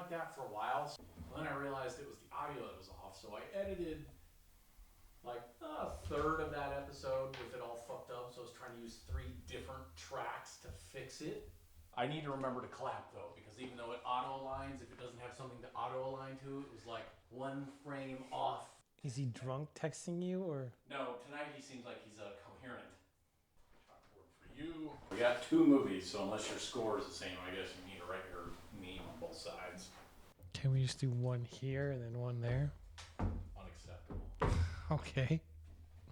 like that for a while. Then I realized it was the audio that was off, so I edited like a third of that episode with it all fucked up. So I was trying to use 3 different tracks to fix it. I need to remember to clap though, because even though it auto aligns, if it doesn't have something to auto align to, it was like 1 frame off. Is he drunk texting you or? No, tonight he seems like he's coherent. Chalkboard for you. We got 2 movies, so unless your score is the same, I guess you need to write your name on both sides. Can we just do 1 here and then 1 there? Unacceptable. Okay.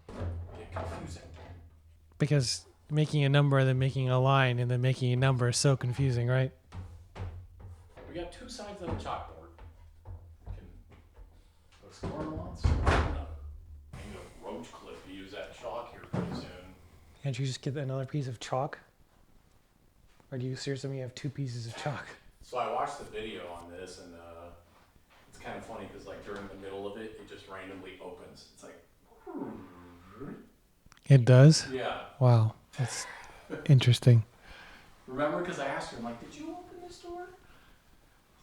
Get confusing. Because making a number and then making a line and then making a number is so confusing, right? We got 2 sides of the chalkboard. We can put a score on once, another. I need a roach clip to use that chalk here pretty soon. Can't you just get another piece of chalk? Or do you seriously have 2 pieces of chalk? So I watched the video on this, and it's kind of funny because like during the middle of it, it just randomly opens. It's like, It does? yeah. Wow, that's interesting. Remember, because I asked her, I'm like, did you open this door?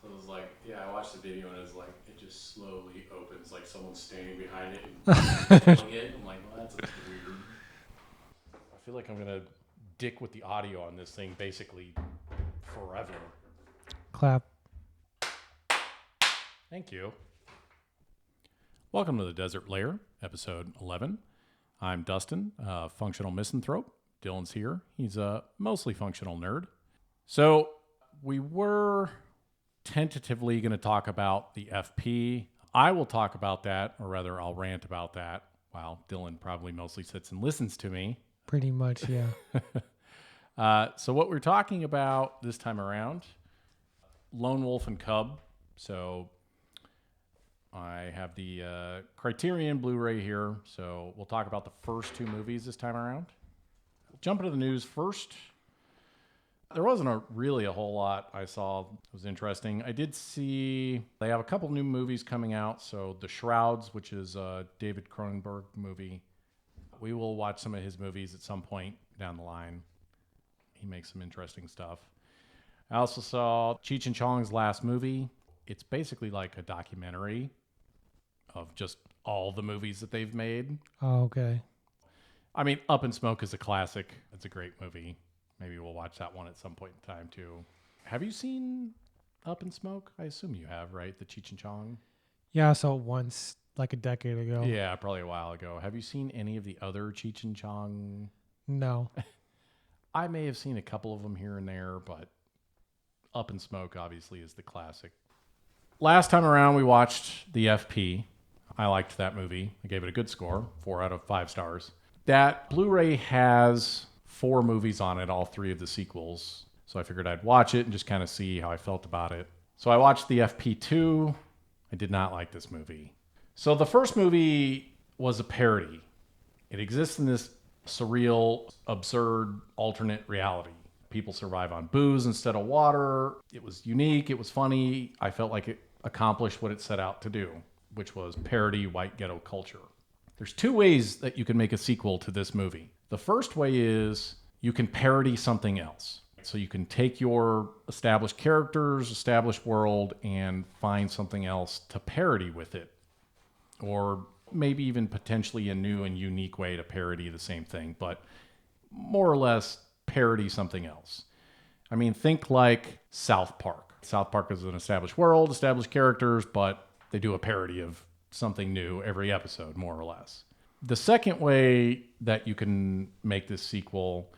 So it was like, yeah, I watched the video and it was like, it just slowly opens, like someone's standing behind it and pulling it. I'm like, well, that's weird. I feel like I'm going to dick with the audio on this thing basically forever. Clap. Thank you. Welcome to the Desert Lair, episode 11. I'm Dustin, functional misanthrope. Dillon's here. He's a mostly functional nerd. So we were tentatively going to talk about the FP. I will talk about that, or rather I'll rant about that, while Dillon probably mostly sits and listens to me. Pretty much, yeah. So what we're talking about this time around, Lone Wolf and Cub. So I have the Criterion Blu-ray here. So we'll talk about the first 2 movies this time around. Jump into the news first. There wasn't really a whole lot I saw that was interesting. I did see they have a couple new movies coming out. So The Shrouds, which is a David Cronenberg movie. We will watch some of his movies at some point down the line. He makes some interesting stuff. I also saw Cheech and Chong's last movie. It's basically like a documentary of just all the movies that they've made. Oh, okay. I mean, Up in Smoke is a classic. It's a great movie. Maybe we'll watch that one at some point in time, too. Have you seen Up in Smoke? I assume you have, right? The Cheech and Chong? Yeah, I saw it once, like a decade ago. Yeah, probably a while ago. Have you seen any of the other Cheech and Chong? No. I may have seen a couple of them here and there, but Up in Smoke, obviously, is the classic. Last time around, we watched the FP. I liked that movie. I gave it a good score, 4 out of 5 stars. That Blu-ray has 4 movies on it, all 3 of the sequels. So I figured I'd watch it and just kind of see how I felt about it. So I watched the FP2. I did not like this movie. So the first movie was a parody. It exists in this surreal, absurd, alternate reality. People survive on booze instead of water. It was unique. It was funny. I felt like it accomplished what it set out to do, which was parody white ghetto culture. There's 2 ways that you can make a sequel to this movie. The first way is you can parody something else. So you can take your established characters, established world, and find something else to parody with it. Or maybe even potentially a new and unique way to parody the same thing, but more or less parody something else. I mean, think like South Park. South Park is an established world, established characters, but they do a parody of something new every episode, more or less. The second way that you can make this sequel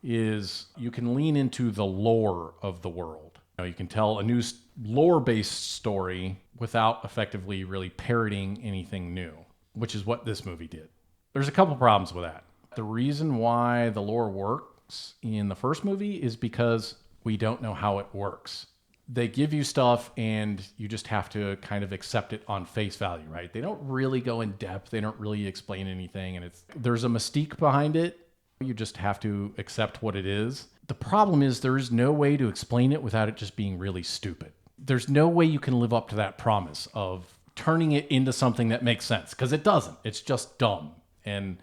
is you can lean into the lore of the world. You can tell a new lore-based story without effectively really parodying anything new, which is what this movie did. There's a couple problems with that. The reason why the lore works in the first movie is because we don't know how it works. They give you stuff and you just have to kind of accept it on face value, right? They don't really go in depth. They don't really explain anything. And there's a mystique behind it. You just have to accept what it is. The problem is there is no way to explain it without it just being really stupid. There's no way you can live up to that promise of turning it into something that makes sense, because it doesn't. It's just dumb. And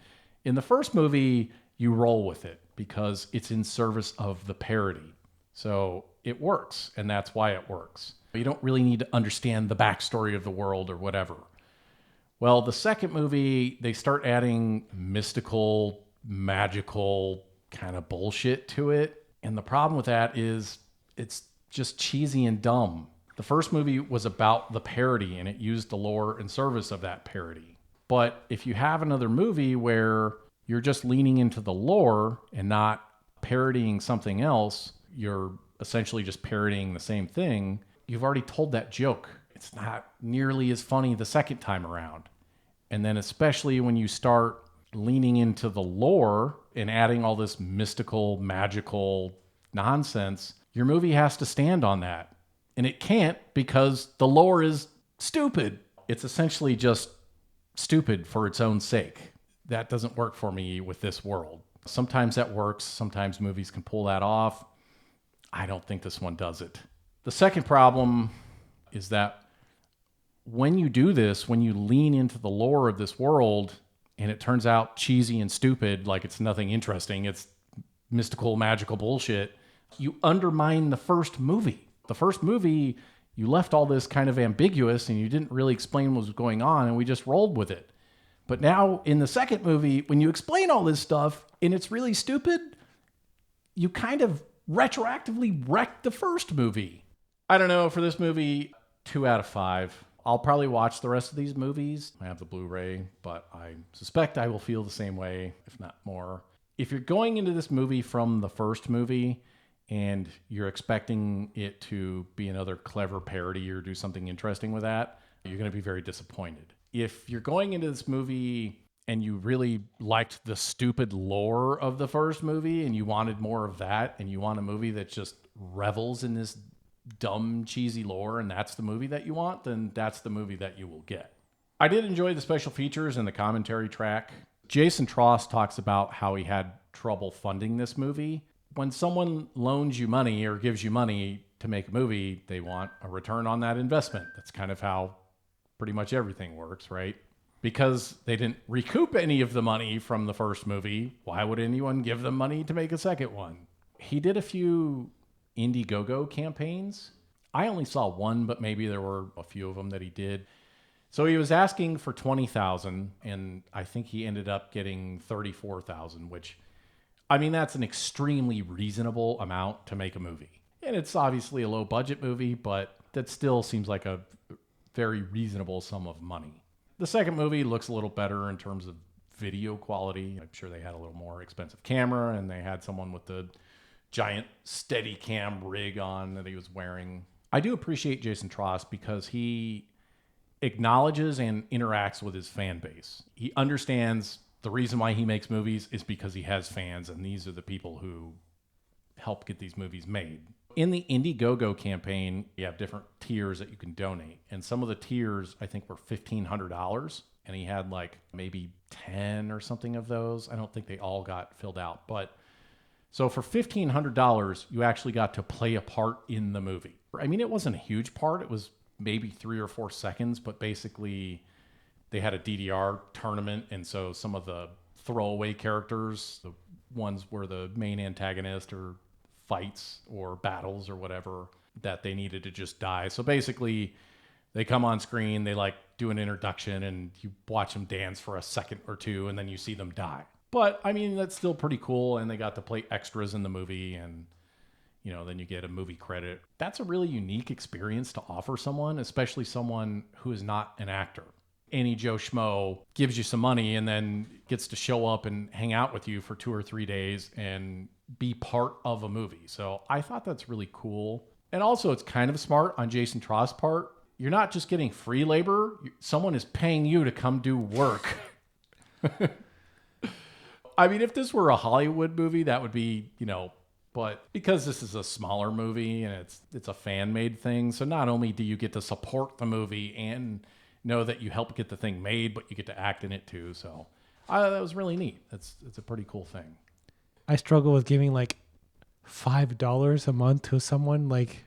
in the first movie, you roll with it because it's in service of the parody. So it works, and that's why it works. You don't really need to understand the backstory of the world or whatever. Well, the second movie, they start adding mystical, magical kind of bullshit to it. And the problem with that is it's just cheesy and dumb. The first movie was about the parody and it used the lore in service of that parody. But if you have another movie where you're just leaning into the lore and not parodying something else, you're essentially just parodying the same thing, you've already told that joke. It's not nearly as funny the second time around. And then especially when you start leaning into the lore and adding all this mystical, magical nonsense, your movie has to stand on that. And it can't because the lore is stupid. It's essentially just stupid for its own sake. That doesn't work for me with this world. Sometimes that works. Sometimes movies can pull that off. I don't think this one does it. The second problem is that when you do this, when you lean into the lore of this world and it turns out cheesy and stupid, like it's nothing interesting, it's mystical, magical bullshit, you undermine the first movie. The first movie, you left all this kind of ambiguous and you didn't really explain what was going on and we just rolled with it. But now in the second movie, when you explain all this stuff and it's really stupid, you kind of retroactively wrecked the first movie. I don't know, for this movie, 2 out of 5. I'll probably watch the rest of these movies. I have the Blu-ray, but I suspect I will feel the same way, if not more. If you're going into this movie from the first movie and you're expecting it to be another clever parody or do something interesting with that, you're going to be very disappointed. If you're going into this movie and you really liked the stupid lore of the first movie and you wanted more of that and you want a movie that just revels in this dumb, cheesy lore and that's the movie that you want, then that's the movie that you will get. I did enjoy the special features and the commentary track. Jason Tross talks about how he had trouble funding this movie. When someone loans you money or gives you money to make a movie, they want a return on that investment. That's kind of how pretty much everything works, right? Because they didn't recoup any of the money from the first movie, why would anyone give them money to make a second one? He did a few Indiegogo campaigns. I only saw one, but maybe there were a few of them that he did. So he was asking for $20,000, and I think he ended up getting $34,000, which, I mean, that's an extremely reasonable amount to make a movie. And it's obviously a low budget movie, but that still seems like a very reasonable sum of money. The second movie looks a little better in terms of video quality. I'm sure they had a little more expensive camera, and they had someone with the giant Steadicam rig on that he was wearing. I do appreciate Jason Tross because he acknowledges and interacts with his fan base. He understands the reason why he makes movies is because he has fans, and these are the people who help get these movies made. In the Indiegogo campaign, you have different tiers that you can donate, and some of the tiers I think were $1,500, and he had like maybe 10 or something of those. I don't think they all got filled out, but so for $1,500, you actually got to play a part in the movie. I mean, it wasn't a huge part. It was maybe 3 or 4 seconds, but basically they had a DDR tournament. And so some of the throwaway characters, the ones where the main antagonist or fights or battles or whatever, that they needed to just die. So basically they come on screen, they like do an introduction and you watch them dance for a second or two and then you see them die. But, I mean, that's still pretty cool, and they got to play extras in the movie, and, you know, then you get a movie credit. That's a really unique experience to offer someone, especially someone who is not an actor. Any Joe Schmo gives you some money and then gets to show up and hang out with you for 2 or 3 days and be part of a movie. So I thought that's really cool. And also, it's kind of smart on Jason Tross' part. You're not just getting free labor. Someone is paying you to come do work. I mean, if this were a Hollywood movie, that would be, you know, but because this is a smaller movie and it's a fan-made thing, so not only do you get to support the movie and know that you help get the thing made, but you get to act in it too. So that was really neat. It's a pretty cool thing. I struggle with giving like $5 a month to someone. Like,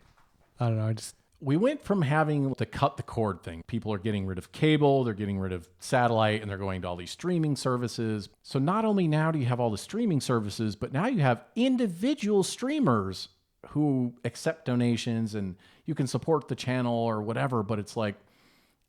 I don't know. We went from having to cut the cord thing. People are getting rid of cable, they're getting rid of satellite, and they're going to all these streaming services. So not only now do you have all the streaming services, but now you have individual streamers who accept donations and you can support the channel or whatever, but it's like,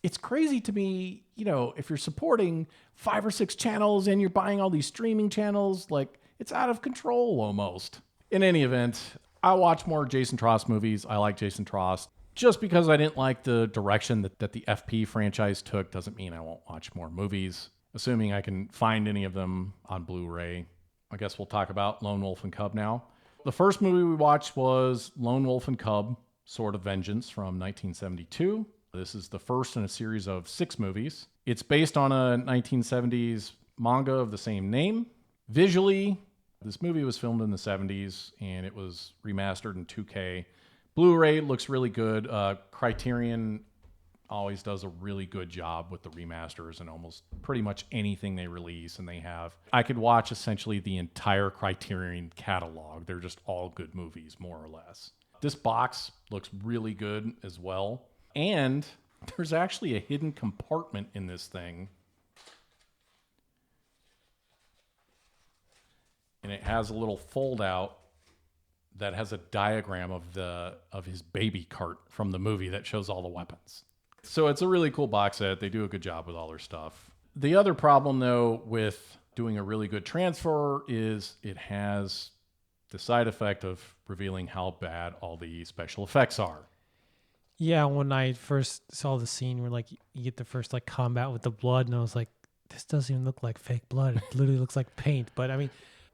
it's crazy to me, if you're supporting 5 or 6 channels and you're buying all these streaming channels, like it's out of control almost. In any event, I watch more Jason Trost movies. I like Jason Trost. Just because I didn't like the direction that the FP franchise took doesn't mean I won't watch more movies, assuming I can find any of them on Blu-ray. I guess we'll talk about Lone Wolf and Cub now. The first movie we watched was Lone Wolf and Cub, Sword of Vengeance from 1972. This is the first in a series of 6 movies. It's based on a 1970s manga of the same name. Visually, this movie was filmed in the 70s and it was remastered in 2K. Blu-ray looks really good. Criterion always does a really good job with the remasters and almost pretty much anything they release, and they have. I could watch essentially the entire Criterion catalog. They're just all good movies, more or less. This box looks really good as well. And there's actually a hidden compartment in this thing. And it has a little fold out that has a diagram of his baby cart from the movie that shows all the weapons. So it's a really cool box set. They do a good job with all their stuff. The other problem, though, with doing a really good transfer is it has the side effect of revealing how bad all the special effects are. Yeah, when I first saw the scene where like you get the first like combat with the blood, and I was like, this doesn't even look like fake blood. It literally looks like paint. But I mean,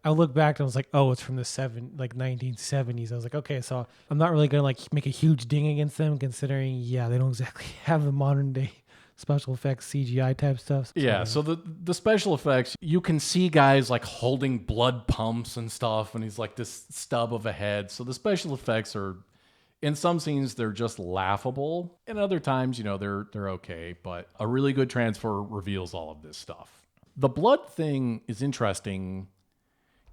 I look back and I was like, oh, it's from the 1970s. I was like, okay, so I'm not really gonna like make a huge ding against them, considering they don't exactly have the modern day special effects CGI type stuff. So the special effects, you can see guys like holding blood pumps and stuff, and he's like this stub of a head. So the special effects are, in some scenes, they're just laughable. And other times, they're okay. But a really good transfer reveals all of this stuff. The blood thing is interesting.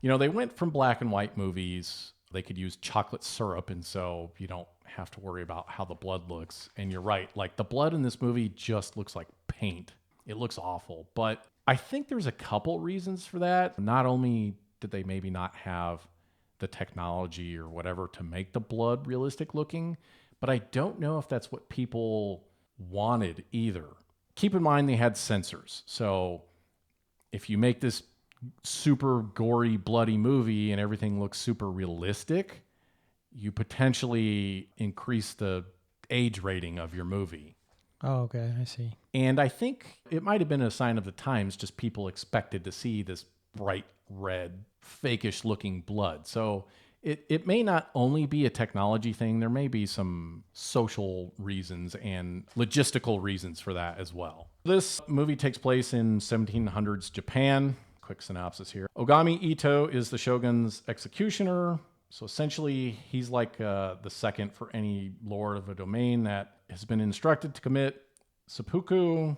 They went from black and white movies. They could use chocolate syrup, and so you don't have to worry about how the blood looks. And you're right. Like, the blood in this movie just looks like paint. It looks awful. But I think there's a couple reasons for that. Not only did they maybe not have the technology or whatever to make the blood realistic looking, but I don't know if that's what people wanted either. Keep in mind they had censors. So if you make this super gory, bloody movie and everything looks super realistic, you potentially increase the age rating of your movie. Oh, okay, I see. And I think it might have been a sign of the times, just people expected to see this bright red, fakish looking blood. So it may not only be a technology thing. There may be some social reasons and logistical reasons for that as well. This movie takes place in 1700s Japan. Quick synopsis here. Ogami Ito is the shogun's executioner. So essentially, he's like the second for any lord of a domain that has been instructed to commit seppuku,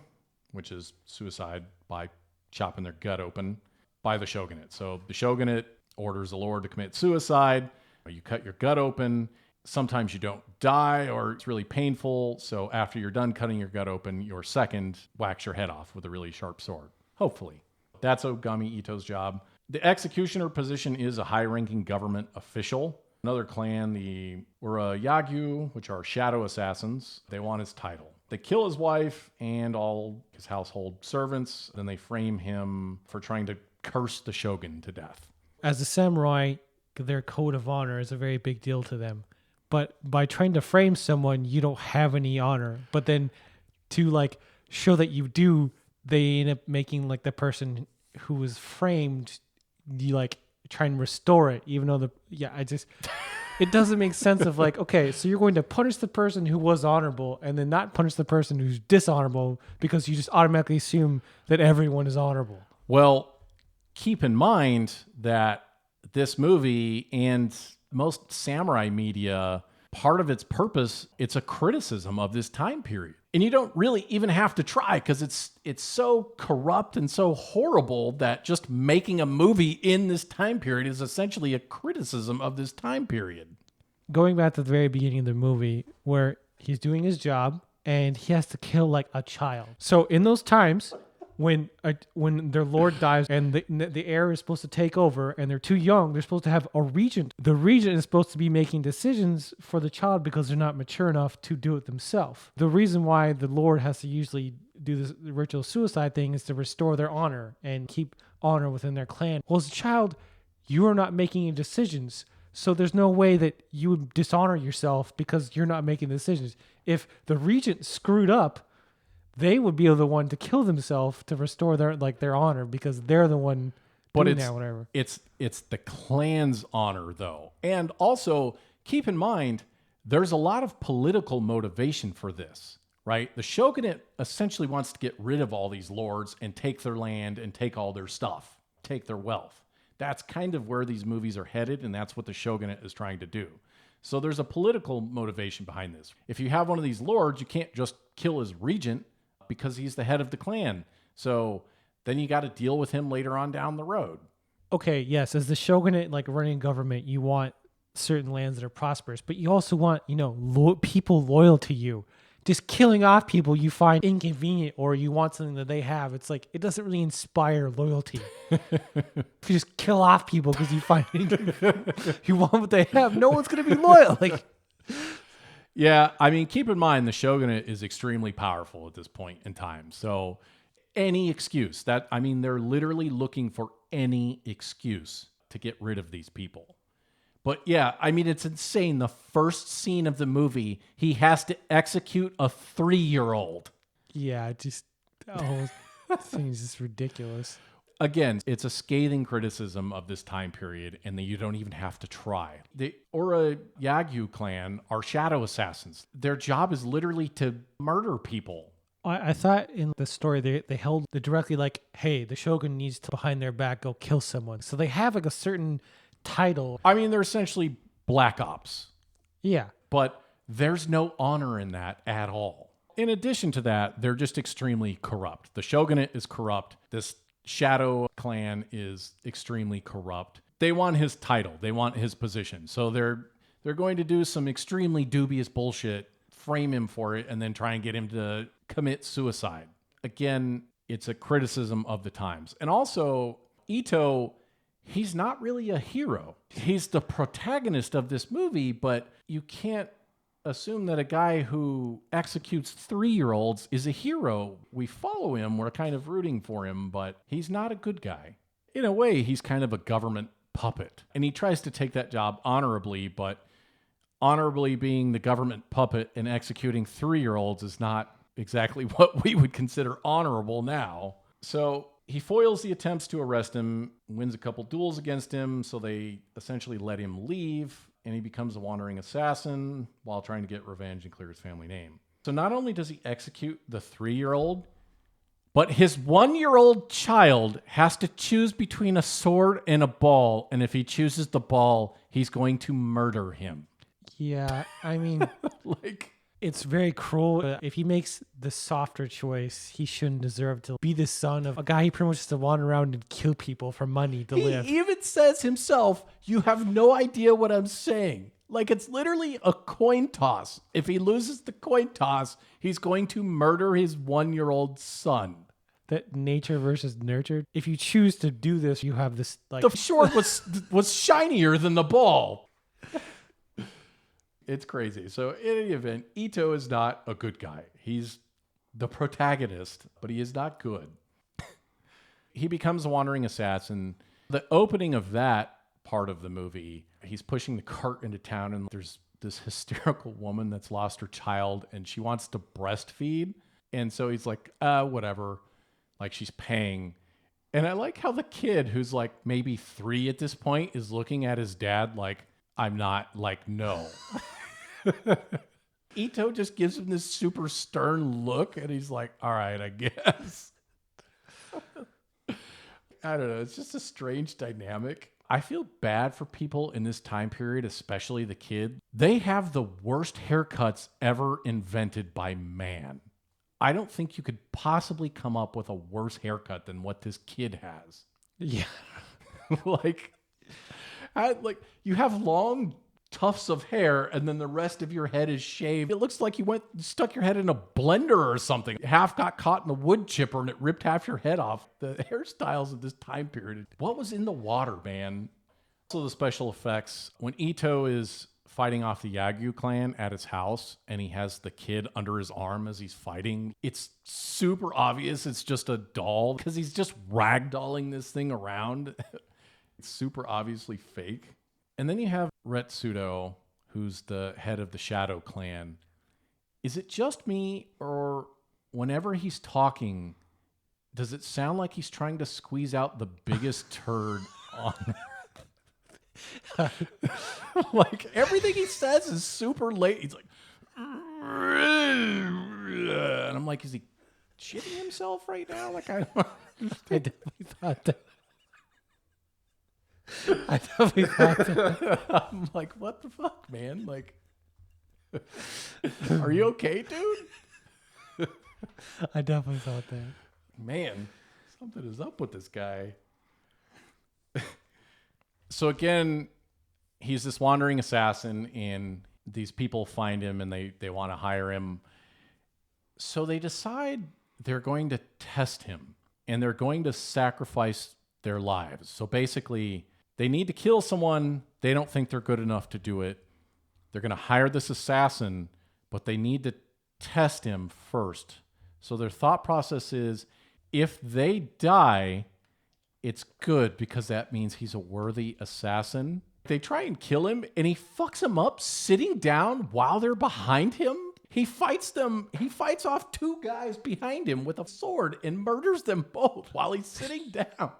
which is suicide by chopping their gut open, by the shogunate. So the shogunate orders the lord to commit suicide. You cut your gut open. Sometimes you don't die or it's really painful. So after you're done cutting your gut open, your second whacks your head off with a really sharp sword. Hopefully. That's Ogami Ito's job. The executioner position is a high-ranking government official. Another clan, the Urayagyu, which are shadow assassins, they want his title. They kill his wife and all his household servants. Then they frame him for trying to curse the shogun to death. As a samurai, their code of honor is a very big deal to them. But by trying to frame someone, you don't have any honor. But then to like show that you do, they end up making like the person who was framed, you like try and restore it, even though it doesn't make sense of like, okay, so you're going to punish the person who was honorable and then not punish the person who's dishonorable because you just automatically assume that everyone is honorable. Well, keep in mind that this movie and most samurai media, part of its purpose, it's a criticism of this time period. And you don't really even have to try because it's so corrupt and so horrible that just making a movie in this time period is essentially a criticism of this time period. Going back to the very beginning of the movie where he's doing his job and he has to kill like a child. So in those times, when their lord dies and the heir is supposed to take over and they're too young, they're supposed to have a regent. The regent is supposed to be making decisions for the child because they're not mature enough to do it themselves. The reason why the lord has to usually do this ritual suicide thing is to restore their honor and keep honor within their clan. Well, as a child, you are not making any decisions. So there's no way that you would dishonor yourself because you're not making decisions. If the regent screwed up, they would be the one to kill themselves to restore their honor because they're the one doing that, whatever. It's the clan's honor, though. And also, keep in mind, there's a lot of political motivation for this, right? The shogunate essentially wants to get rid of all these lords and take their land and take all their stuff, take their wealth. That's kind of where these movies are headed, and that's what the shogunate is trying to do. So there's a political motivation behind this. If you have one of these lords, you can't just kill his regent because he's the head of the clan. So then you got to deal with him later on down the road. Okay, yes, as the shogunate, like running government, you want certain lands that are prosperous, but you also want, people loyal to you. Just killing off people you find inconvenient or you want something that they have, it's like, it doesn't really inspire loyalty. If you just kill off people because you find you want what they have, no one's going to be loyal. Yeah, I mean, keep in mind, the shogunate is extremely powerful at this point in time. So any excuse they're literally looking for any excuse to get rid of these people. But yeah, I mean, it's insane. The first scene of the movie, he has to execute a 3-year-old. Yeah, the whole thing is just ridiculous. Again, it's a scathing criticism of this time period, and that you don't even have to try. The Ura Yagyu clan are shadow assassins. Their job is literally to murder people. I thought in the story they held directly like, hey, the shogun needs to behind their back go kill someone. So they have like a certain title. I mean, they're essentially black ops. Yeah. But there's no honor in that at all. In addition to that, they're just extremely corrupt. The shogunate is corrupt. This shadow clan is extremely corrupt. They want his title. They want his position. So they're going to do some extremely dubious bullshit, frame him for it, and then try and get him to commit suicide. Again, it's a criticism of the times. And also, Ito, he's not really a hero. He's the protagonist of this movie, but you can't assume that a guy who executes 3-year-olds is a hero. We follow him, we're kind of rooting for him, but he's not a good guy. In a way, he's kind of a government puppet. And he tries to take that job honorably, but honorably being the government puppet and executing 3-year-olds is not exactly what we would consider honorable now. So he foils the attempts to arrest him, wins a couple duels against him, so they essentially let him leave, and he becomes a wandering assassin while trying to get revenge and clear his family name. So not only does he execute the 3-year-old, but his 1-year-old child has to choose between a sword and a ball, and if he chooses the ball, he's going to murder him. Yeah, I mean, it's very cruel. If he makes the softer choice, he shouldn't deserve to be the son of a guy who pretty much has to wander around and kill people for money to live. He even says himself, you have no idea what I'm saying. Like, it's literally a coin toss. If he loses the coin toss, he's going to murder his 1-year-old son. That nature versus nurture. If you choose to do this, you have this The sword was shinier than the ball. It's crazy. So in any event, Ito is not a good guy. He's the protagonist, but he is not good. He becomes a wandering assassin. The opening of that part of the movie, he's pushing the cart into town, and there's this hysterical woman that's lost her child, and she wants to breastfeed. And so he's like, whatever. Like, she's paying. And I like how the kid, who's like maybe 3 at this point, is looking at his dad like, I'm not, like, no. Ito just gives him this super stern look, and he's like, all right, I guess. I don't know. It's just a strange dynamic. I feel bad for people in this time period, especially the kid. They have the worst haircuts ever invented by man. I don't think you could possibly come up with a worse haircut than what this kid has. Yeah. Like, you have long, tufts of hair, and then the rest of your head is shaved. It looks like you stuck your head in a blender or something. Half got caught in the wood chipper and it ripped half your head off. The hairstyles of this time period. What was in the water, man? Also, the special effects. When Ito is fighting off the Yagyu clan at his house, and he has the kid under his arm as he's fighting, it's super obvious it's just a doll because he's just ragdolling this thing around. It's super obviously fake. And then you have Retsudo, who's the head of the Shadow clan. Is it just me, or whenever he's talking, does it sound like he's trying to squeeze out the biggest turd on like everything he says is super late. He's like, and I'm like, is he shitting himself right now? Like I definitely thought that. I definitely thought that. I'm like, what the fuck, man? Like, are you okay, dude? I definitely thought that. Man, something is up with this guy. So again, he's this wandering assassin, and these people find him and they want to hire him. So they decide they're going to test him, and they're going to sacrifice their lives. So basically, they need to kill someone. They don't think they're good enough to do it. They're going to hire this assassin, but they need to test him first. So their thought process is, if they die, it's good because that means he's a worthy assassin. They try and kill him, and he fucks him up sitting down while they're behind him. He fights them. He fights off two guys behind him with a sword and murders them both while he's sitting down.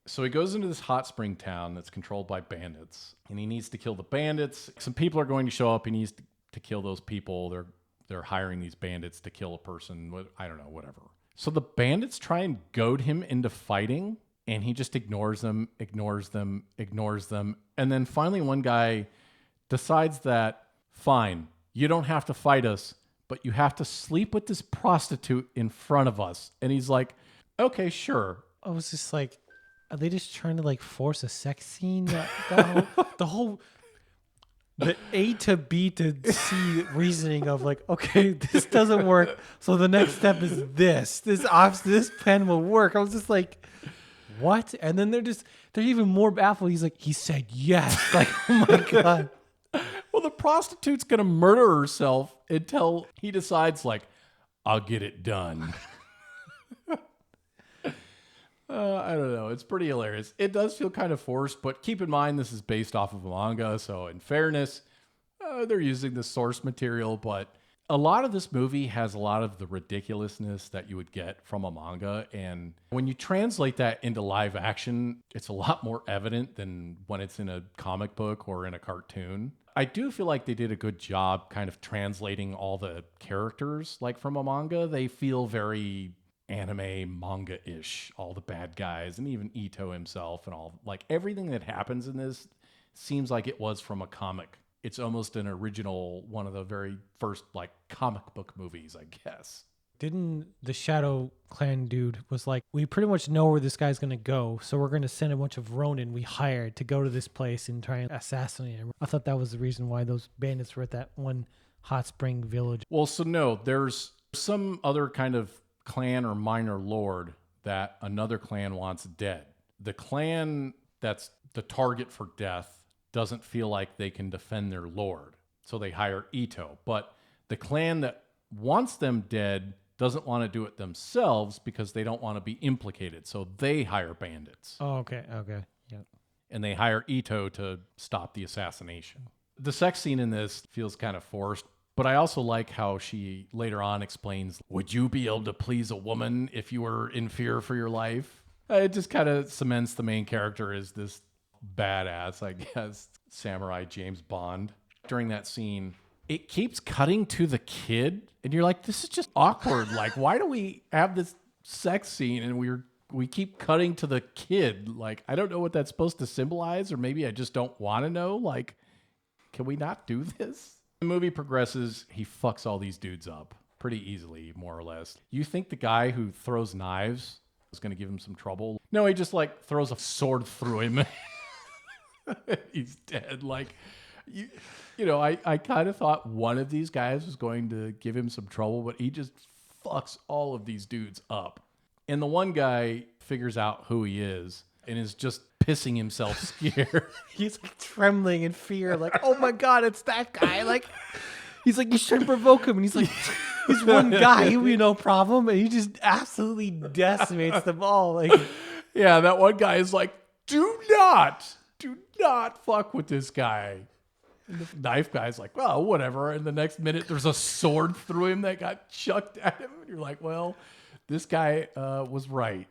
So he goes into this hot spring town that's controlled by bandits, and he needs to kill the bandits. Some people are going to show up. He needs to kill those people. They're hiring these bandits to kill a person. I don't know, whatever. So the bandits try and goad him into fighting, and he just ignores them. And then finally one guy decides that, fine, you don't have to fight us, but you have to sleep with this prostitute in front of us. And he's like, okay, sure. I was just like, are they just trying to like force a sex scene? The A to B to C reasoning of like, okay, this doesn't work, so the next step is this. This plan will work. I was just like, what? And then they're even more baffled. He's like, he said yes. Like, oh my God. Well, the prostitute's going to murder herself until he decides, like, I'll get it done. I don't know. It's pretty hilarious. It does feel kind of forced, but keep in mind this is based off of a manga, so in fairness, they're using the source material, but a lot of this movie has a lot of the ridiculousness that you would get from a manga, and when you translate that into live action, it's a lot more evident than when it's in a comic book or in a cartoon. I do feel like they did a good job kind of translating all the characters like from a manga. They feel very anime manga-ish, all the bad guys, and even Ito himself, and all, like, everything that happens in this seems like it was from a comic. It's almost an original, one of the very first like comic book movies, I guess. Didn't the Shadow Clan dude was like, we pretty much know where this guy's gonna go, so we're gonna send a bunch of Ronin we hired to go to this place and try and assassinate him. I thought that was the reason why those bandits were at that one hot spring village. Well, so no, there's some other kind of clan or minor lord that another clan wants dead. The clan that's the target for death doesn't feel like they can defend their lord, so they hire Ito. But the clan that wants them dead doesn't want to do it themselves because they don't want to be implicated, so they hire bandits. Oh, okay, yep. And they hire Ito to stop the assassination. The sex scene in this feels kind of forced, but I also like how she later on explains, would you be able to please a woman if you were in fear for your life? It just kind of cements the main character as this badass, I guess, samurai James Bond. During that scene, it keeps cutting to the kid, and you're like, this is just awkward. Like, why do we have this sex scene and we keep cutting to the kid? Like, I don't know what that's supposed to symbolize, or maybe I just don't want to know. Like, can we not do this? The movie progresses. He fucks all these dudes up pretty easily, more or less. You think the guy who throws knives is going to give him some trouble? No, he just like throws a sword through him. He's dead. Like, I kind of thought one of these guys was going to give him some trouble, but he just fucks all of these dudes up. And the one guy figures out who he is and is just pissing himself scared. He's like trembling in fear, like, oh my God, it's that guy. Like, he's like, you shouldn't provoke him. And he's like, he's one guy, he'll be no problem. And he just absolutely decimates them all. Like, yeah, that one guy is like, do not fuck with this guy. And the knife guy's like, well, whatever. And the next minute, there's a sword through him that got chucked at him. And you're like, well, this guy was right.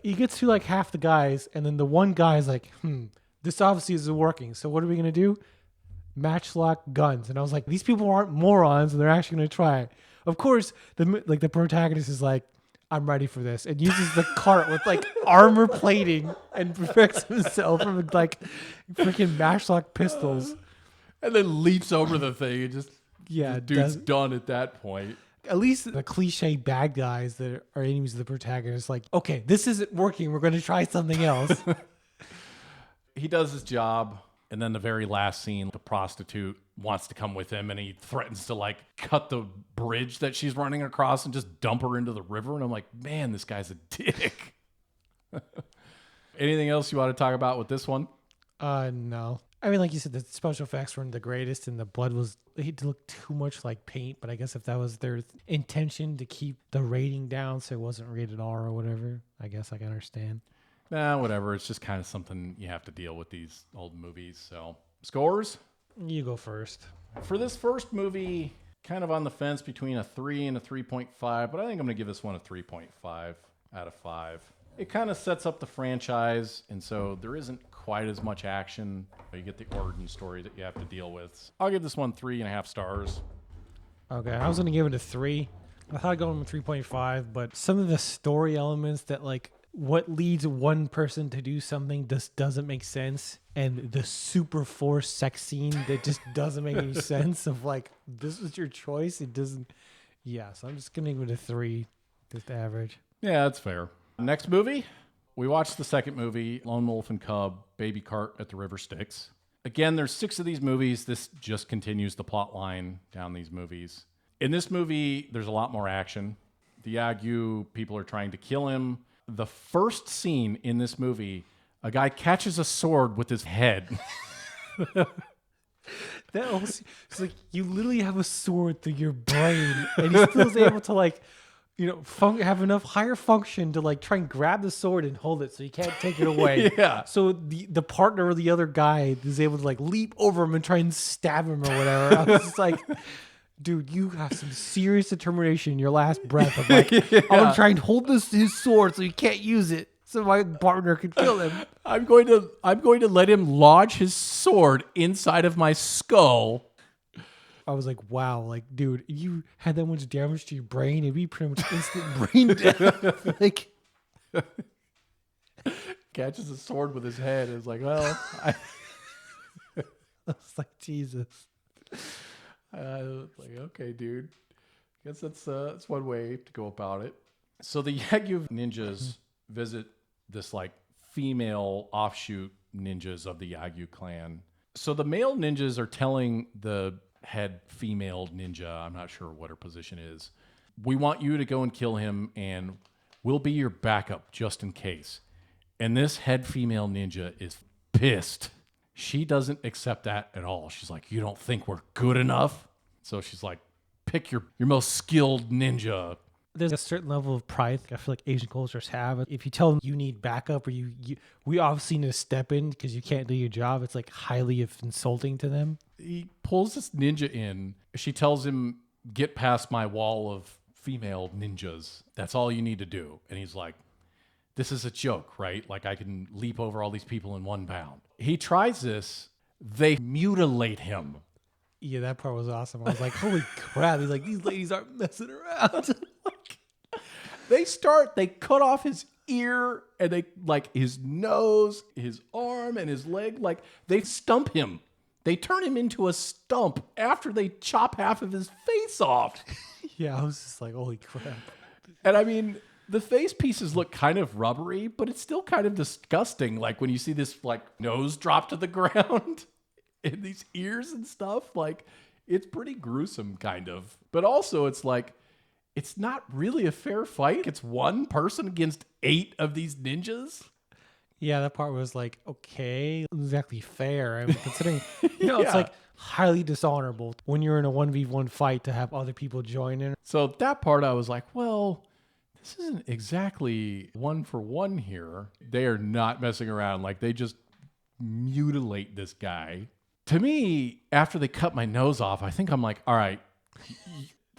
he gets through like half the guys, and then the one guy's like, this obviously isn't working. So what are we going to do? Matchlock guns. And I was like, these people aren't morons, and they're actually going to try it. Of course, the protagonist is like, I'm ready for this, and uses the cart with like armor plating and protects himself from like freaking matchlock pistols. And then leaps over the thing and just, the dude's done at that point. At least the cliche bad guys that are enemies of the protagonist, like, okay, this isn't working. We're going to try something else. He does his job. And then the very last scene, the prostitute wants to come with him, and he threatens to like cut the bridge that she's running across and just dump her into the river. And I'm like, man, this guy's a dick. Anything else you want to talk about with this one? No. I mean, like you said, the special effects weren't the greatest, and the blood it looked too much like paint. But I guess if that was their intention to keep the rating down so it wasn't rated R or whatever, I guess I can understand. Nah, whatever. It's just kind of something you have to deal with these old movies. So, scores? You go first. For this first movie, kind of on the fence between a 3 and a 3.5, but I think I'm going to give this one a 3.5 out of 5. It kind of sets up the franchise, and so there isn't quite as much action. You get the origin story that you have to deal with. I'll give this one 3.5 stars. Okay, I was going to give it a 3. I thought I'd go with 3.5, but some of the story elements that like what leads one person to do something just doesn't make sense, and the super forced sex scene that just doesn't make any sense of like, this was your choice. It doesn't. Yeah, so I'm just gonna give it a 3, just average. Yeah, that's fair. Next movie, we watched the second movie, Lone Wolf and Cub, Baby Cart at the River Styx. Again, there's 6 of these movies. This just continues the plot line down these movies. In this movie, there's a lot more action. The Yagyu people are trying to kill him. The first scene in this movie, a guy catches a sword with his head. It's like you literally have a sword through your brain, and he still is able to like, have enough higher function to like try and grab the sword and hold it, so you can't take it away. Yeah. So the partner or the other guy is able to like leap over him and try and stab him or whatever. I was just like, dude, you have some serious determination in your last breath of like, I'm gonna try and hold his sword so he can't use it, so my partner can kill him. I'm going to let him lodge his sword inside of my skull. I was like, wow, like, dude, if you had that much damage to your brain, it'd be pretty much instant brain death. Like, catches a sword with his head. It's like, well, I was like, Jesus. Like, okay, dude. Guess that's one way to go about it. So the Yagyu ninjas visit this like female offshoot ninjas of the Yagyu clan. So the male ninjas are telling the head female ninja, I'm not sure what her position is, we want you to go and kill him, and we'll be your backup just in case. And this head female ninja is pissed. She doesn't accept that at all. She's like, you don't think we're good enough? So she's like, pick your most skilled ninja. There's a certain level of pride I feel like Asian cultures have. If you tell them you need backup, or we obviously need to step in because you can't do your job, it's like highly insulting to them. He pulls this ninja in. She tells him, get past my wall of female ninjas. That's all you need to do. And he's like, this is a joke, right? Like, I can leap over all these people in 1 bound. He tries this. They mutilate him. Yeah, that part was awesome. I was like, holy crap. He's like, these ladies aren't messing around. They cut off his ear, and they like his nose, his arm, and his leg. Like, they stump him. They turn him into a stump after they chop half of his face off. Yeah, I was just like, holy crap. And I mean, The face pieces look kind of rubbery, but it's still kind of disgusting. Like when you see this like nose drop to the ground and these ears and stuff, like it's pretty gruesome kind of. But also it's like, it's not really a fair fight. It's one person against 8 of these ninjas. Yeah, that part was like, okay, exactly fair. I mean, considering, it's Yeah. like highly dishonorable when you're in a 1v1 fight to have other people join in. So that part I was like, well, this isn't exactly 1 for 1 here. They are not messing around. Like they just mutilate this guy. To me, after they cut my nose off, I think I'm like, all right,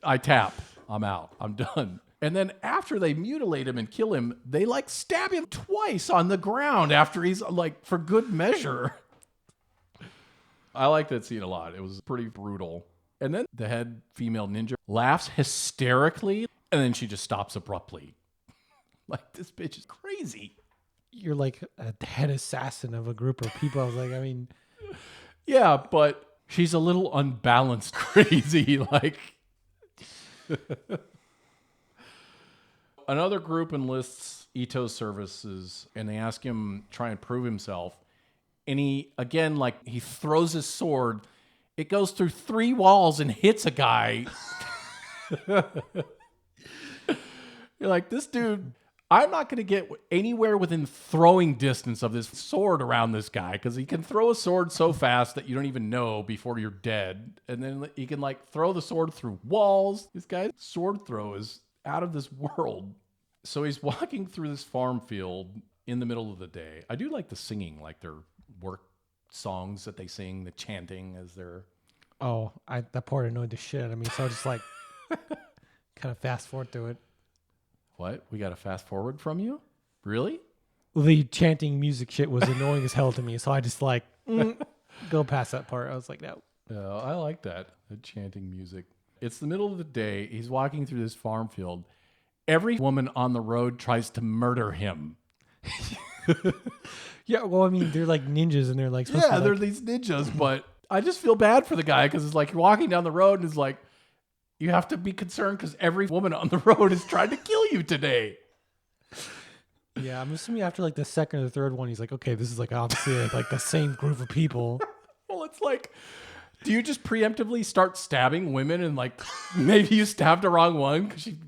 I tap. I'm out. I'm done. And then after they mutilate him and kill him, they like stab him twice on the ground after he's like for good measure. I like that scene a lot. It was pretty brutal. And then the head female ninja laughs hysterically and then she just stops abruptly. Like this bitch is crazy. You're like a head assassin of a group of people. I was like, I mean, yeah, but she's a little unbalanced crazy. Like another group enlists Ito's services and they ask him to try and prove himself. And he, again, like he throws his sword. It goes through 3 walls and hits a guy. You're like, this dude, I'm not going to get anywhere within throwing distance of this sword around this guy because he can throw a sword so fast that you don't even know before you're dead. And then he can like throw the sword through walls. This guy's sword throw is out of this world. So he's walking through this farm field in the middle of the day. I do like the singing, like their work songs that they sing, the chanting as they're... that part annoyed the shit out of me. So I just like kind of fast forward through it. What? We got to fast forward from you? Really? The chanting music shit was annoying as hell to me. So I just like go past that part. I was like, no. No, I like that. The chanting music. It's the middle of the day. He's walking through this farm field. Every woman on the road tries to murder him. Yeah, well, I mean, they're like ninjas and they're like... supposed to be they're like, these ninjas, but I just feel bad for the guy because it's like you're walking down the road and it's like, you have to be concerned because every woman on the road is trying to kill you today. yeah, I'm assuming after like the second or the third one, he's like, okay, this is like obviously like the same group of people. Well, it's like, do you just preemptively start stabbing women and like maybe you stabbed the wrong one because she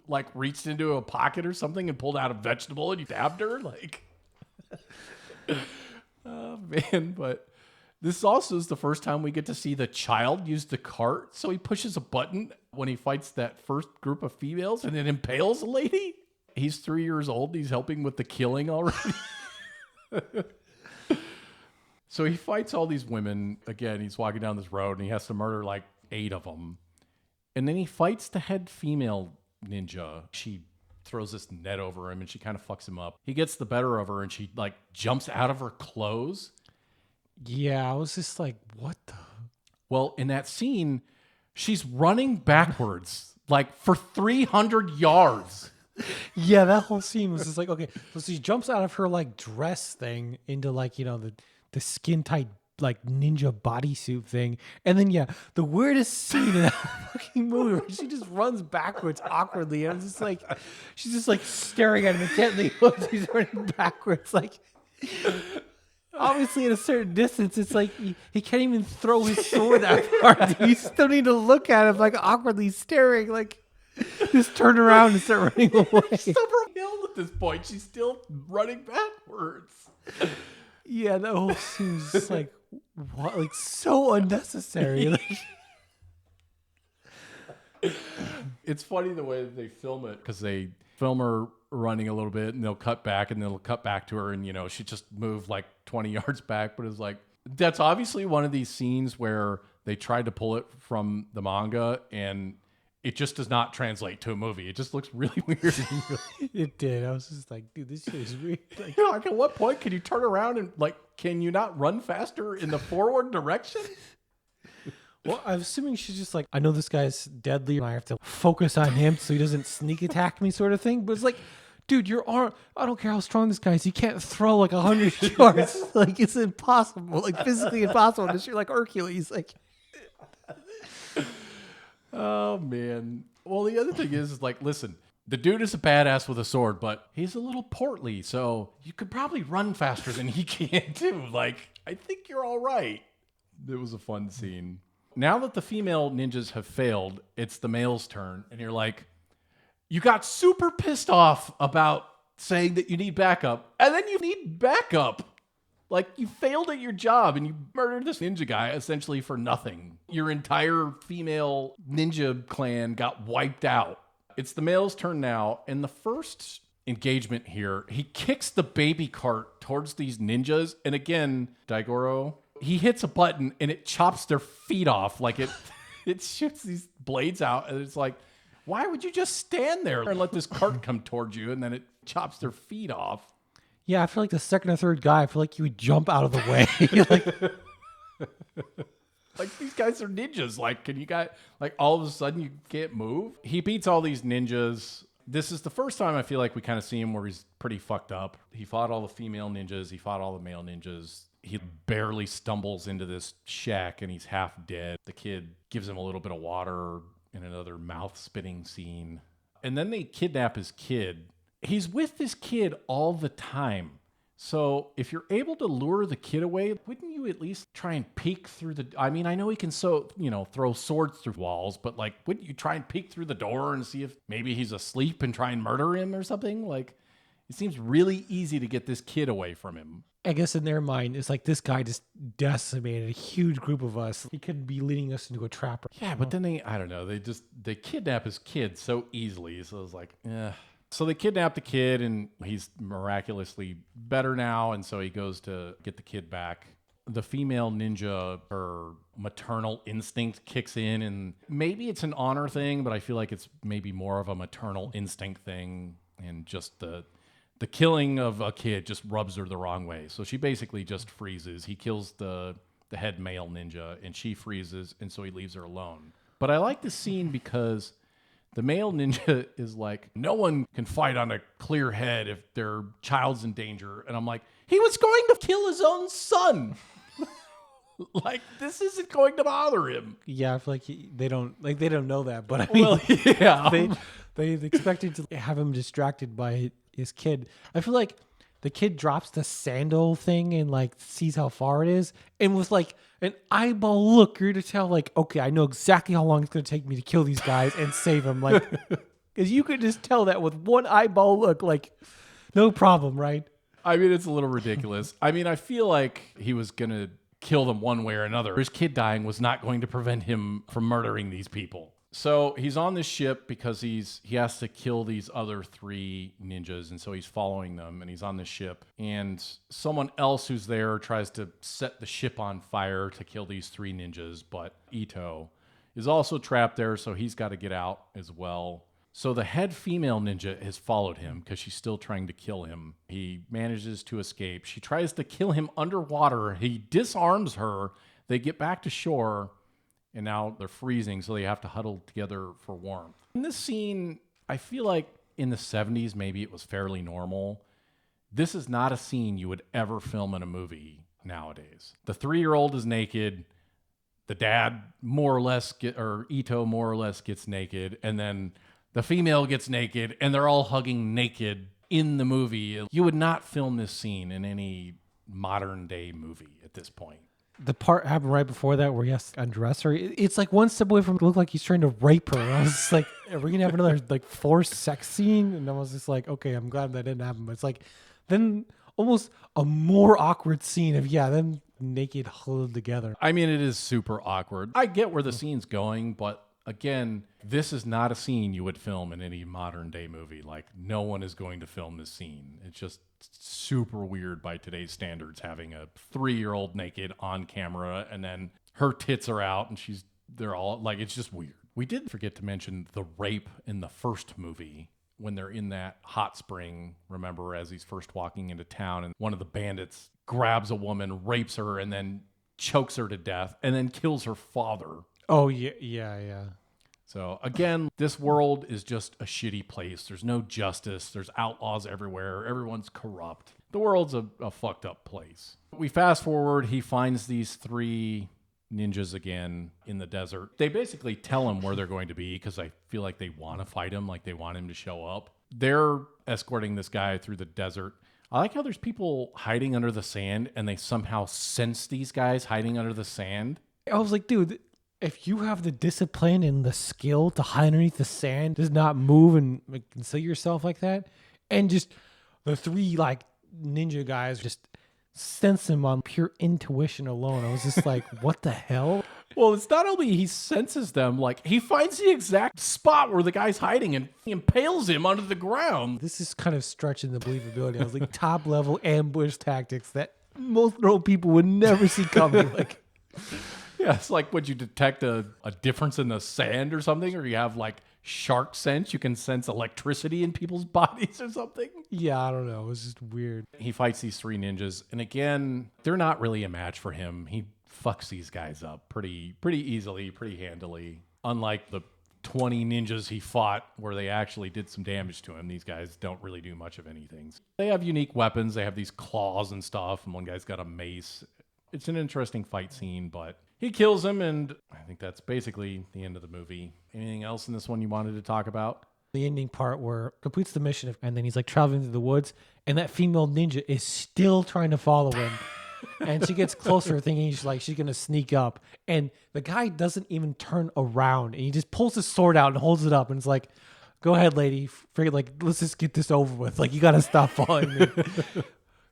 like reached into a pocket or something and pulled out a vegetable and you stabbed her? Like, oh man, but this also is the first time we get to see the child use the cart. So he pushes a button when he fights that first group of females and it impales a lady. He's 3 years old. He's helping with the killing already. So he fights all these women. Again, he's walking down this road and he has to murder like 8 of them. And then he fights the head female ninja. She throws this net over him and she kind of fucks him up. He gets the better of her and she like jumps out of her clothes. Yeah, I was just like, what the... Well, in that scene, she's running backwards like for 300 yards. Yeah, that whole scene was just like, okay, so she jumps out of her like dress thing into like, the skin tight like ninja bodysuit thing. And then the weirdest scene in that fucking movie where she just runs backwards awkwardly. And I'm just like, she's just like staring at him intently while she's running backwards. Like, obviously at a certain distance, it's like he can't even throw his sword that far. You still need to look at him like awkwardly staring, like just turn around and start running away. She's over a hill at this point. She's still running backwards. Yeah, that whole scene was just like, what? Like so unnecessary. Like, it's funny the way that they film it because they film her running a little bit and they'll cut back and they'll cut back to her and she just moved like 20 yards back, but it's like that's obviously one of these scenes where they tried to pull it from the manga and it just does not translate to a movie. It just looks really weird. it did. I was just like, dude, this shit is weird. Like, like at what point can you turn around and like can you not run faster in the forward direction? well, I'm assuming she's just like, I know this guy's deadly and I have to focus on him so he doesn't sneak attack me sort of thing. But it's like, dude, your arm, I don't care how strong this guy is. He can't throw like 100 yards. Like, it's impossible, like physically impossible. Unless you're like Hercules. Like, oh, man. Well, the other thing is like, listen, The dude is a badass with a sword, but he's a little portly, so you could probably run faster than he can too. Like, I think you're all right. It was a fun scene. Now that the female ninjas have failed, it's the male's turn, and you're like, you got super pissed off about saying that you need backup, and then you need backup. Like, you failed at your job and you murdered this ninja guy essentially for nothing. Your entire female ninja clan got wiped out. It's the male's turn now, and the first engagement here, he kicks the baby cart towards these ninjas, and again, Daigoro, he hits a button and it chops their feet off. Like, it shoots these blades out, and it's like, why would you just stand there and let this cart come towards you, and then it chops their feet off? Yeah, I feel like the second or third guy, I feel like you would jump out of the way. Like, these guys are ninjas. Like, can you guys, like, all of a sudden you can't move? He beats all these ninjas. This is the first time I feel like we kind of see him where he's pretty fucked up. He fought all the female ninjas. He fought all the male ninjas. He barely stumbles into this shack and he's half dead. The kid gives him a little bit of water in another mouth spitting scene. And then they kidnap his kid. He's with this kid all the time. So if you're able to lure the kid away, wouldn't you at least try and peek through the... I mean, I know he can throw swords through walls, but like, wouldn't you try and peek through the door and see if maybe he's asleep and try and murder him or something? Like, it seems really easy to get this kid away from him. I guess in their mind, it's like this guy just decimated a huge group of us. He could be leading us into a trap. Yeah, but then they kidnap his kid so easily. So it's like, eh. So they kidnap the kid and he's miraculously better now. And so he goes to get the kid back. The female ninja, her maternal instinct kicks in, and maybe it's an honor thing, but I feel like it's maybe more of a maternal instinct thing. And just the killing of a kid just rubs her the wrong way. So she basically just freezes. He kills the head male ninja and she freezes. And so he leaves her alone. But I like this scene because the male ninja is like, no one can fight on a clear head if their child's in danger. And I'm like, he was going to kill his own son. Like, this isn't going to bother him. Yeah, I feel like they don't know that. But I mean, Well, yeah. they expected to have him distracted by his kid. I feel like the kid drops the sandal thing and like sees how far it is, and with like an eyeball look, you're to tell like, okay, I know exactly how long it's going to take me to kill these guys and save them. Like, because you could just tell that with one eyeball look, like, no problem, right? I mean, it's a little ridiculous. I mean, I feel like he was going to kill them one way or another. His kid dying was not going to prevent him from murdering these people. So he's on this ship because he has to kill these other three ninjas, and so he's following them, and he's on this ship. And someone else who's there tries to set the ship on fire to kill these three ninjas, but Ito is also trapped there, so he's got to get out as well. So the head female ninja has followed him because she's still trying to kill him. He manages to escape. She tries to kill him underwater. He disarms her. They get back to shore. And now they're freezing, so they have to huddle together for warmth. In this scene, I feel like in the 70s, maybe it was fairly normal. This is not a scene you would ever film in a movie nowadays. The 3-year-old is naked. The dad Ito more or less gets naked. And then the female gets naked, and they're all hugging naked in the movie. You would not film this scene in any modern day movie at this point. The part happened right before that where he has to undress her. It's like one step away from it looked like he's trying to rape her. And I was just like, are we going to have another like forced sex scene? And I was just like, okay, I'm glad that didn't happen. But it's like then almost a more awkward scene of, them naked huddled together. I mean, it is super awkward. I get where the scene's going, but again, this is not a scene you would film in any modern day movie. Like, no one is going to film this scene. It's just super weird by today's standards, having a 3-year-old naked on camera and then her tits are out and they're all like, it's just weird. We did forget to mention the rape in the first movie when they're in that hot spring. Remember, as he's first walking into town and one of the bandits grabs a woman, rapes her, and then chokes her to death and then kills her father. Oh, yeah. So again, this world is just a shitty place. There's no justice. There's outlaws everywhere. Everyone's corrupt. The world's a fucked up place. We fast forward. He finds these 3 ninjas again in the desert. They basically tell him where they're going to be because I feel like they want to fight him, like they want him to show up. They're escorting this guy through the desert. I like how there's people hiding under the sand and they somehow sense these guys hiding under the sand. I was like, dude, if you have the discipline and the skill to hide underneath the sand, does not move and conceal yourself like that, and just the three like ninja guys just sense him on pure intuition alone. I was just like, what the hell? Well, it's not only he senses them, like he finds the exact spot where the guy's hiding and he impales him onto the ground. This is kind of stretching the believability. I was like, top level ambush tactics that most normal people would never see coming. Like, yeah, it's like, would you detect a difference in the sand or something? Or you have like shark sense? You can sense electricity in people's bodies or something? yeah, I don't know. It was just weird. He fights these three ninjas. And again, they're not really a match for him. He fucks these guys up pretty easily, pretty handily. Unlike the 20 ninjas he fought where they actually did some damage to him, these guys don't really do much of anything. They have unique weapons. They have these claws and stuff. And one guy's got a mace. It's an interesting fight scene, but he kills him, and I think that's basically the end of the movie. Anything else in this one you wanted to talk about? The ending part where completes the mission, and then he's like traveling through the woods, and that female ninja is still trying to follow him. And she gets closer, thinking she's gonna sneak up, and the guy doesn't even turn around, and he just pulls his sword out and holds it up, and it's like, "Go ahead, lady. Let's just get this over with. Like, you gotta stop following me."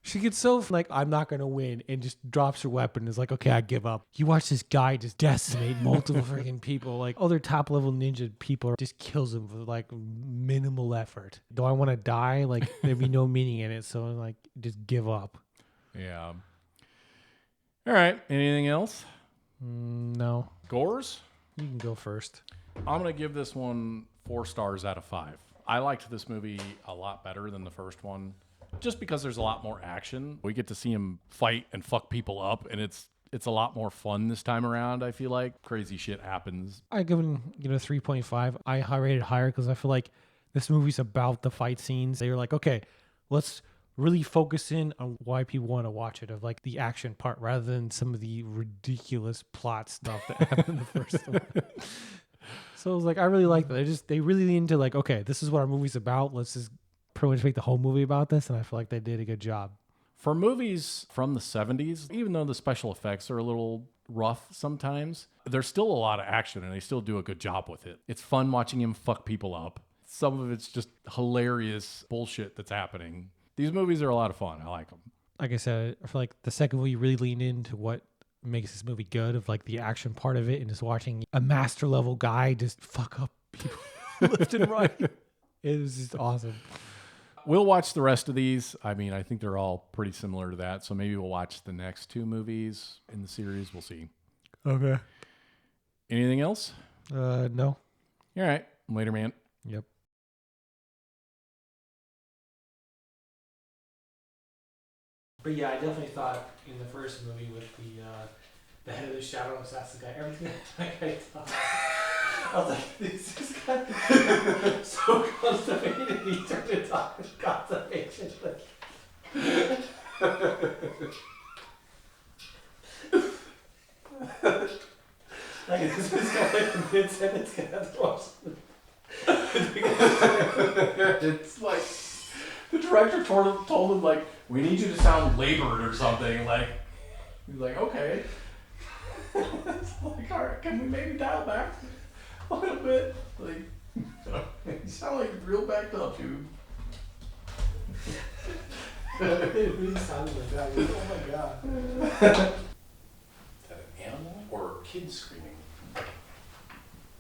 She gets so like, I'm not going to win, and just drops her weapon and is like, okay, I give up. You watch this guy just decimate multiple freaking people. Like, other top level ninja people just kills them with like minimal effort. Do I want to die? Like, there'd be no meaning in it. So like, just give up. Yeah. All right. Anything else? No. Gores? You can go first. I'm going to give this one 4 stars out of 5. I liked this movie a lot better than the first one. Just because there's a lot more action. We get to see him fight and fuck people up, and it's a lot more fun this time around, I feel like. Crazy shit happens. I give it 3.5. I rated higher because I feel like this movie's about the fight scenes. They're like, okay, let's really focus in on why people want to watch it, of like the action part rather than some of the ridiculous plot stuff that happened in the first one. So I was like, I really like that. They really lean into like, okay, this is what our movie's about. Let's just pretty much make the whole movie about this, and I feel like they did a good job. For movies from the 70s, even though the special effects are a little rough sometimes, there's still a lot of action, and they still do a good job with it. It's fun watching him fuck people up. Some of it's just hilarious bullshit that's happening. These movies are a lot of fun. I like them. Like I said, I feel like the second movie really leaned into what makes this movie good, of like the action part of it, and just watching a master level guy just fuck up people left and right. It was just awesome. We'll watch the rest of these. I mean, I think they're all pretty similar to that. So maybe we'll watch the next 2 movies in the series. We'll see. Okay. Anything else? No. All right. Later, man. Yep. But yeah, I definitely thought in the first movie with the head of the shadow assassin guy, everything that guy thought. I was like, this is kind of so constipated. He turned it on constipation. Like, this is going to mid-sentence, gonna have to watch It's like the director told him, like, we need you to sound labored or something. Like, he's like, okay. It's like, all right, can we maybe dial back a little bit? Like, you sound like real backed up, dude. It really sounded like that. Oh my god. Is that an animal or kids screaming?